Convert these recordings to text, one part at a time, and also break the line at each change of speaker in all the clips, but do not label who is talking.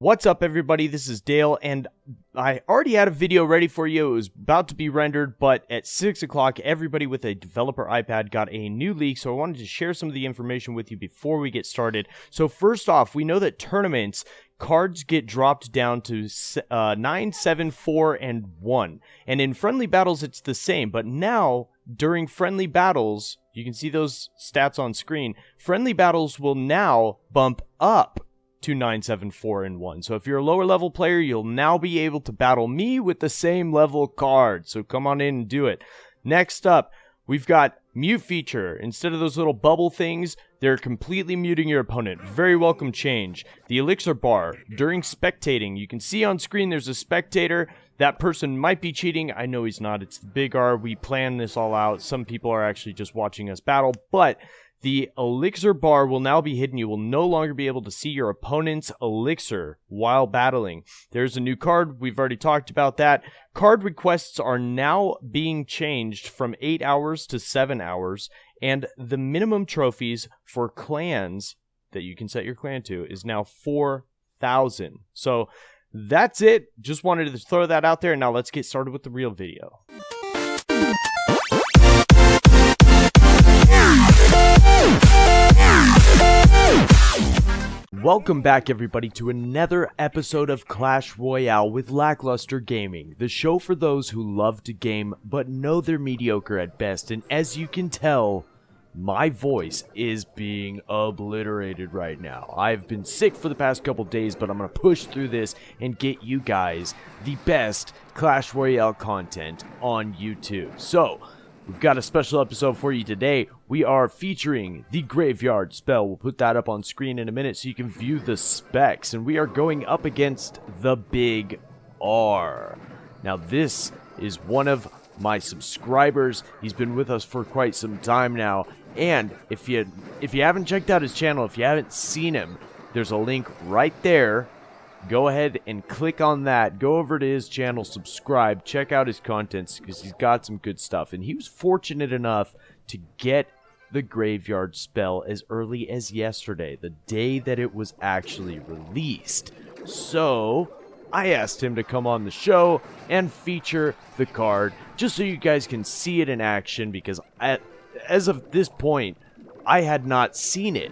What's up, everybody? This is Dale, and I already had a video ready for you. It was about to be rendered, but at 6 o'clock, everybody with a developer iPad got a new leak, so I wanted to share some of the information with you before we get started. So first off, we know that tournaments, cards get dropped down to 9, 7, 4, and 1. And in friendly battles, it's the same, but now, during friendly battles, you can see those stats on screen, friendly battles will now bump up to 9, 7, 4, and 1. So if you're a lower level player, you'll now be able to battle me with the same level card. So come on in and do it. Next up, we've got mute feature. Instead of those little bubble things, they're completely muting your opponent. Very welcome change. The elixir bar, during spectating, you can see on screen there's a spectator. That person might be cheating. I know he's not. It's TheBigR. We planned this all out. Some people are actually just watching us battle, but the elixir bar will now be hidden. You will no longer be able to see your opponent's elixir while battling. There's a new card. We've already talked about that. Card requests are now being changed from 8 hours to 7 hours. And the minimum trophies for clans that you can set your clan to is now 4,000. So that's it. Just wanted to throw that out there. Now let's get started with the real video. Welcome back, everybody, to another episode of Clash Royale with LackLuster Gaming, the show for those who love to game but know they're mediocre at best. And as you can tell, my voice is being obliterated right now. I've been sick for the past couple days, but I'm going to push through this and get you guys the best Clash Royale content on YouTube. So we've got a special episode for you today. We are featuring the graveyard spell. We'll put that up on screen in a minute so you can view the specs. And we are going up against TheBigR. Now, this is one of my subscribers. He's been with us for quite some time now. And if you haven't checked out his channel, if you haven't seen him, there's a link right there. Go ahead and click on that. Go over to his channel, subscribe, check out his contents because he's got some good stuff. And he was fortunate enough to get the graveyard spell as early as yesterday, the day that it was actually released. So I asked him to come on the show and feature the card just so you guys can see it in action, because as of this point, I had not seen it.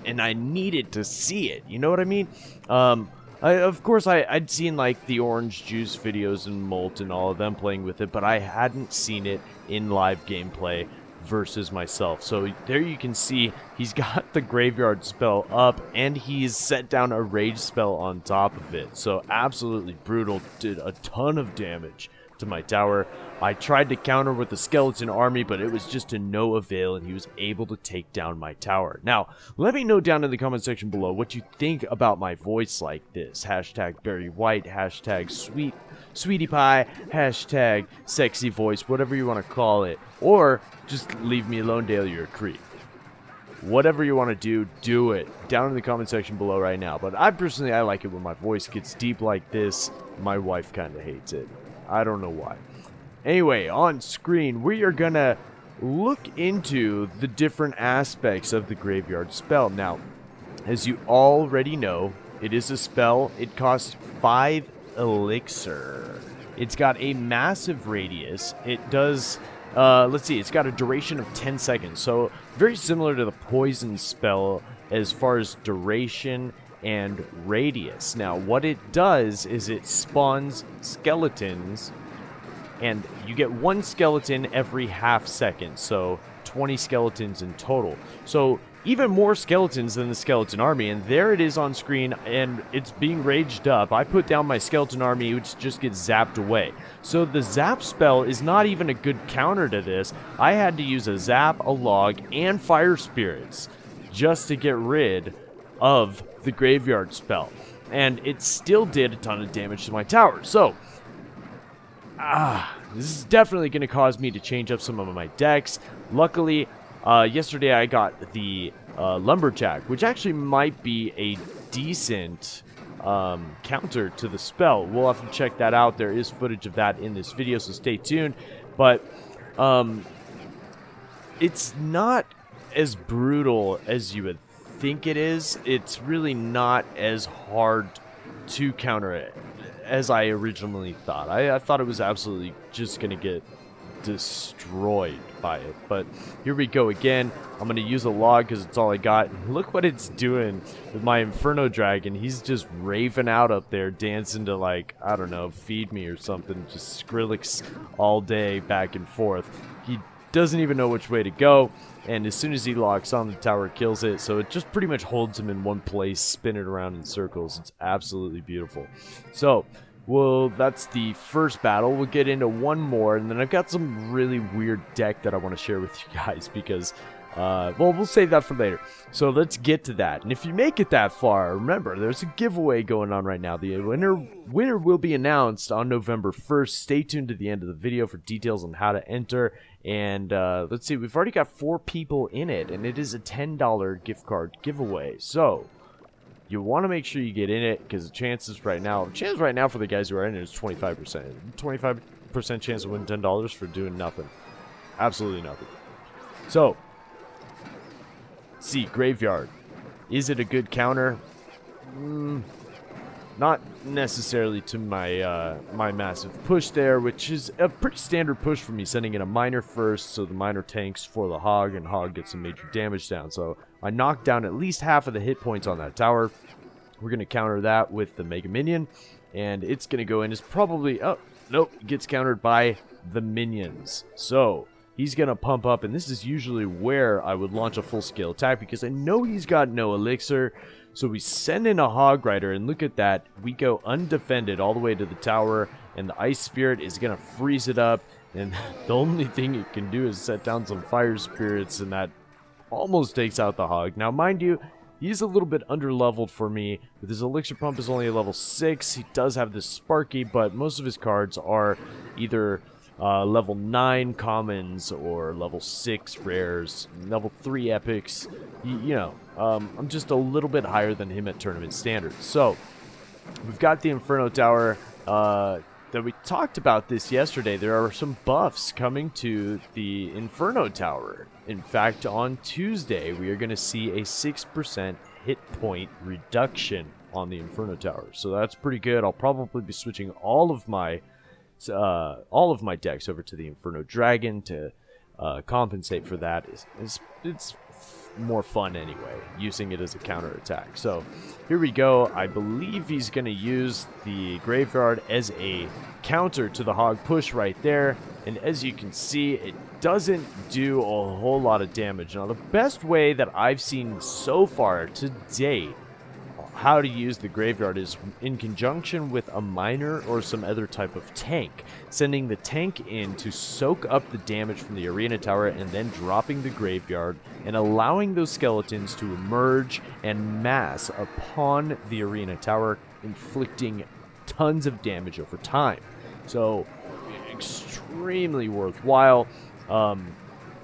And I needed to see it, you know what I mean? Of course, I'd seen like the orange juice videos and Molt and all of them playing with it, but I hadn't seen it in live gameplay versus myself. So there you can see he's got the graveyard spell up and he's set down a rage spell on top of it. So absolutely brutal, did a ton of damage to my tower. I tried to counter with the skeleton army, but it was just to no avail, and he was able to take down my tower. Now, let me know down in the comment section below what you think about my voice like this. Hashtag Barry White, hashtag Sweetie Pie, hashtag sexy voice, whatever you want to call it. Or just leave me alone, Dale, you're a creep. Whatever you want to do, do it. Down in the comment section below right now. But I like it when my voice gets deep like this. My wife kind of hates it. I don't know why. Anyway, on screen, we are going to look into the different aspects of the graveyard spell. Now, as you already know, it is a spell. It costs 5 elixir. It's got a massive radius. It does, let's see, it's got a duration of 10 seconds. So very similar to the poison spell as far as duration and radius. Now, what it does is it spawns skeletons, and you get 1 skeleton every half second, so 20 skeletons in total. So even more skeletons than the skeleton army, and there it is on screen, and it's being raged up. I put down my skeleton army, which just gets zapped away. So the zap spell is not even a good counter to this. I had to use a zap, a log, and fire spirits just to get rid of the graveyard spell, and it still did a ton of damage to my tower. So this is definitely going to cause me to change up some of my decks. Luckily, yesterday I got the lumberjack, which actually might be a decent counter to the spell. We'll have to check that out. There is footage of that in this video, so stay tuned. But it's not as brutal as you would think it is. It's really not as hard to counter it as I originally thought. I thought it was absolutely just going to get destroyed by it. But here we go again. I'm going to use a log because it's all I got. And look what it's doing with my Inferno Dragon. He's just raving out up there, dancing to, like, I don't know, Feed Me or something. Just Skrillex all day back and forth. He doesn't even know which way to go. And as soon as he locks on, the tower kills it. So it just pretty much holds him in one place, spinning around in circles. It's absolutely beautiful. So, well, that's the first battle. We'll get into one more, and then I've got some really weird deck that I want to share with you guys because, well, we'll save that for later. So let's get to that. And if you make it that far, remember, there's a giveaway going on right now. The winner will be announced on November 1st. Stay tuned to the end of the video for details on how to enter. And let's see, we've already got 4 people in it, and it is a $10 gift card giveaway. So you want to make sure you get in it because the chances right now for the guys who are in it is 25%. 25% chance to win $10 for doing nothing. Absolutely nothing. So, let's see, Graveyard. Is it a good counter? Not necessarily to my my massive push there, which is a pretty standard push for me, sending in a miner first, so the miner tanks for the hog, and hog gets some major damage down. So I knocked down at least half of the hit points on that tower. We're going to counter that with the Mega Minion, and it's going to go in as probably... Oh, nope, it gets countered by the minions. So he's going to pump up, and this is usually where I would launch a full-scale attack because I know he's got no elixir. So we send in a Hog Rider, and look at that. We go undefended all the way to the tower, and the Ice Spirit is going to freeze it up. And the only thing it can do is set down some Fire Spirits, and that almost takes out the Hog. Now, mind you, he's a little bit under-leveled for me. With his Elixir Pump is only a level 6. He does have this Sparky, but most of his cards are either level 9 commons or level 6 rares, level 3 epics. You know, I'm just a little bit higher than him at tournament standards. So we've got the Inferno Tower that we talked about this yesterday. There are some buffs coming to the Inferno Tower. In fact, on Tuesday, we are going to see a 6% hit point reduction on the Inferno Tower. So that's pretty good. I'll probably be switching all of my decks over to the Inferno Dragon to compensate for that. It's more fun anyway, using it as a counter attack. So here we go. I believe he's going to use the Graveyard as a counter to the Hog push right there. And as you can see, it doesn't do a whole lot of damage. Now, the best way that I've seen so far to date how to use the Graveyard is in conjunction with a miner or some other type of tank, sending the tank in to soak up the damage from the arena tower and then dropping the Graveyard and allowing those skeletons to emerge and mass upon the arena tower, inflicting tons of damage over time. So extremely worthwhile.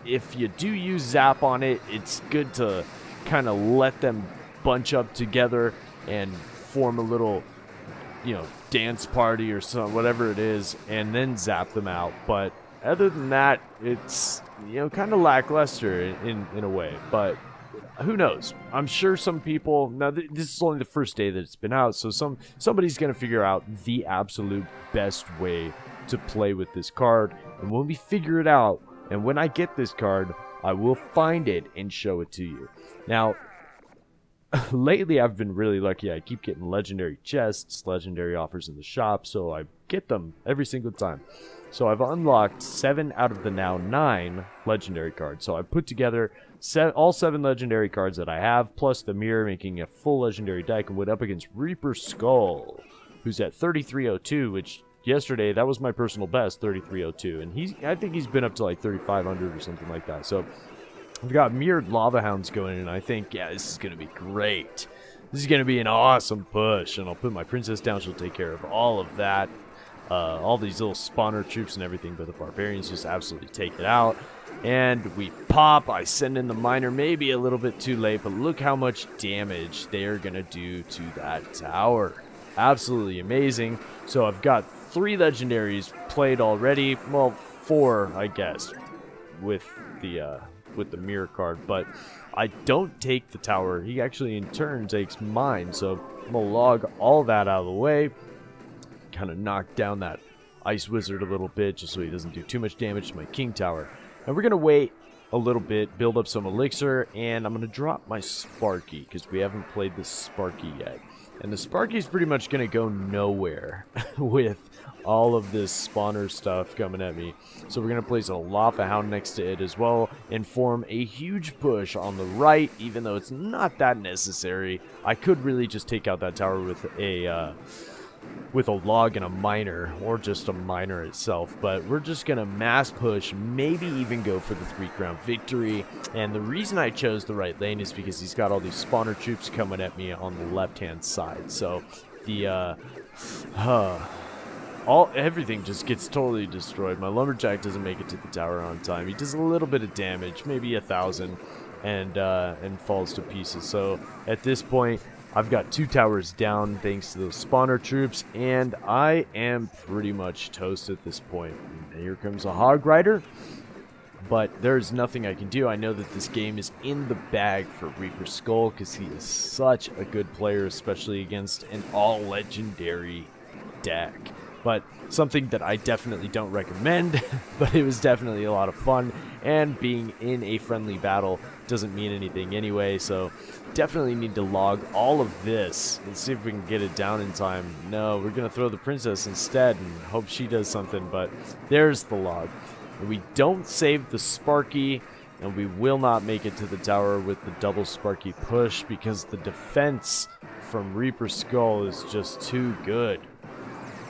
If you do use Zap on it, it's good to kind of let them bunch up together and form a little, you know, dance party or some whatever it is, and then zap them out. But other than that, it's, you know, kind of lackluster in a way. But who knows? I'm sure some people, now this is only the first day that it's been out, so somebody's gonna figure out the absolute best way to play with this card. And when we figure it out, and when I get this card, I will find it and show it to you. Now, lately, I've been really lucky. I keep getting legendary chests, legendary offers in the shop, so I get them every single time. So I've unlocked 7 out of the now 9 legendary cards. So I put together all 7 legendary cards that I have, plus the mirror, making a full legendary deck, and went up against Reaper Skull, who's at 3302, which yesterday, that was my personal best, 3302. And I think he's been up to like 3500 or something like that. So we've got mirrored Lava Hounds going in, and I think, yeah, this is going to be great. This is going to be an awesome push, and I'll put my princess down. She'll take care of all of that. All these little spawner troops and everything, but the barbarians just absolutely take it out. And we pop. I send in the miner, maybe a little bit too late, but look how much damage they're going to do to that tower. Absolutely amazing. So I've got 3 legendaries played already. Well, 4, I guess, with the with the mirror card, but I don't take the tower. He actually in turn takes mine, so I'm gonna log all that out of the way, kind of knock down that ice wizard a little bit just so he doesn't do too much damage to my king tower. And we're gonna wait a little bit, build up some elixir, and I'm gonna drop my Sparky because we haven't played the Sparky yet. And the Sparky's pretty much gonna go nowhere with all of this spawner stuff coming at me. So we're gonna place a Lava Hound next to it as well and form a huge push on the right, even though it's not that necessary. I could really just take out that tower with a log and a miner, or just a miner itself, but we're just gonna mass push, maybe even go for the 3-crown victory. And the reason I chose the right lane is because he's got all these spawner troops coming at me on the left hand side, so the everything just gets totally destroyed. My lumberjack doesn't make it to the tower on time. He does a little bit of damage, maybe 1,000, and falls to pieces. So at this point I've got 2 towers down thanks to those spawner troops, and I am pretty much toast at this point. And here comes a hog rider, but there's nothing I can do. I know that this game is in the bag for Reaper Skull because he is such a good player, especially against an all-legendary deck. But something that I definitely don't recommend, but it was definitely a lot of fun, and being in a friendly battle doesn't mean anything anyway, so definitely need to log all of this. Let's see if we can get it down in time. No, we're going to throw the princess instead and hope she does something, but there's the log. And we don't save the Sparky, and we will not make it to the tower with the double Sparky push because the defense from Reaper Skull is just too good.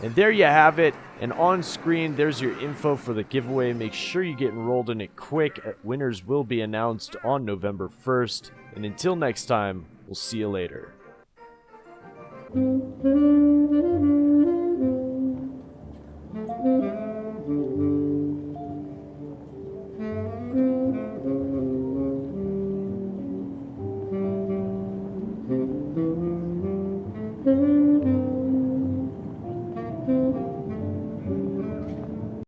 And there you have it, and on screen there's your info for the giveaway. Make sure you get enrolled in it quick. Winners will be announced on November 1st, and until next time, we'll see you later.